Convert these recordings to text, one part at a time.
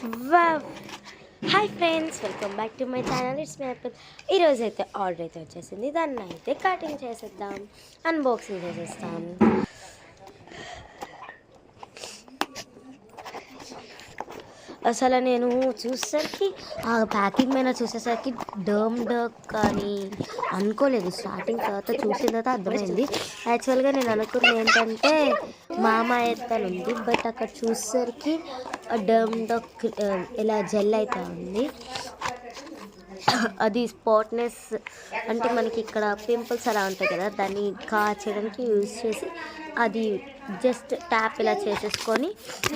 Wow! Hi friends, welcome back to my channel. It's me Apple. ఈరోజు అయితే order అయితే వచ్చేసింది. దాన్ని అయితే కటింగ్ చేసేద్దాం, అన్బాక్సింగ్ చేసేస్తాం. అసలు నేను చూసేసరికి ఆ ప్యాకింగ్ మీద చూసేసరికి డర్క్ అని అనుకోలేదు. స్టార్టింగ్ తర్వాత చూసిన తర్వాత అర్థమైంది. యాక్చువల్గా నేను అనుకున్నది ఏంటంటే మామాయత్ అని ఉంది, బట్ అక్కడ చూసేసరికి డర్క్ ఇలా జెల్ అయితే ఉంది. అది స్పాట్నెస్ అంటే మనకి ఇక్కడ పింపుల్స్ అలా ఉంటాయి కదా, దాన్ని కాచడానికి యూజ్ చేసి అది జస్ట్ ట్యాప్ ఇలా చేసేసుకొని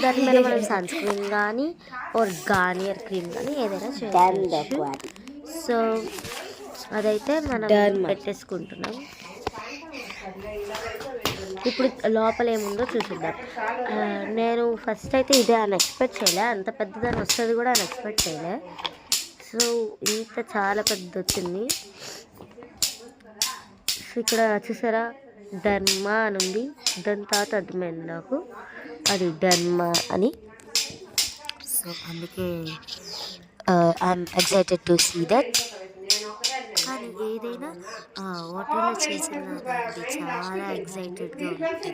దాని మీద మనం సన్ స్క్రీన్ కానీ ఆర్ గార్నియర్ క్రీమ్ కానీ ఏదైనా చేయొచ్చు. సో అదైతే మనం పెట్టేసుకుంటున్నాం. ఇప్పుడు లోపల ఏముందో చూసిద్దాం. నేను ఫస్ట్ అయితే ఇదే అని ఎక్స్పెక్ట్ చేయలే, అంత పెద్దదాన్ని వస్తుంది కూడా అని ఎక్స్పెక్ట్ చేయలే. సో ఇంత చాలా పెద్ద వచ్చింది. ఇక్కడ చూసారా డర్మా అని ఉంది. దాని తర్వాత అర్థమైంది నాకు అది డర్మా అని. సో అందుకే I'm excited to see that. కానీ ఏదైనా వాటర్లో చేసిన చాలా ఎక్సైటెడ్గా ఉంటుంది.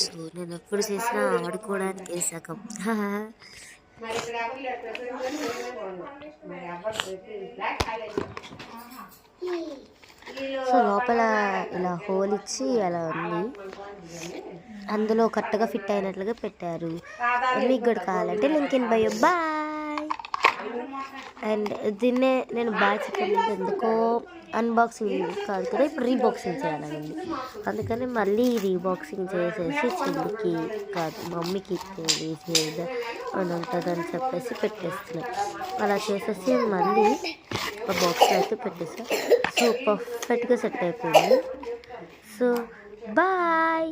సో నేను ఎప్పుడు చేసినా ఆడుకోవడానికి వేసాకం. సో లోపల ఇలా హోల్ ఇచ్చి అలా ఉంది, అందులో కరెక్ట్గా ఫిట్ అయినట్లుగా పెట్టారు. మీకు కూడా కావాలంటే link in bio. Bye. And దీన్నే నేను బాయ్ చెప్పండి, ఎందుకో అన్బాక్సింగ్ కాదు కదా, ఇప్పుడు రీబాక్సింగ్ చేయాలని, అందుకని మళ్ళీ రీబాక్సింగ్ చేసేసి చెల్లికి కాదు మమ్మీకి తెలియజేయదా అని ఉంటుందని చెప్పేసి పెట్టేస్తున్నాను. అలా చేసేసి మళ్ళీ ఒక బాక్స్లో అయితే పెట్టేసా. సో పర్ఫెక్ట్గా సెట్ అయిపోయింది. So bye.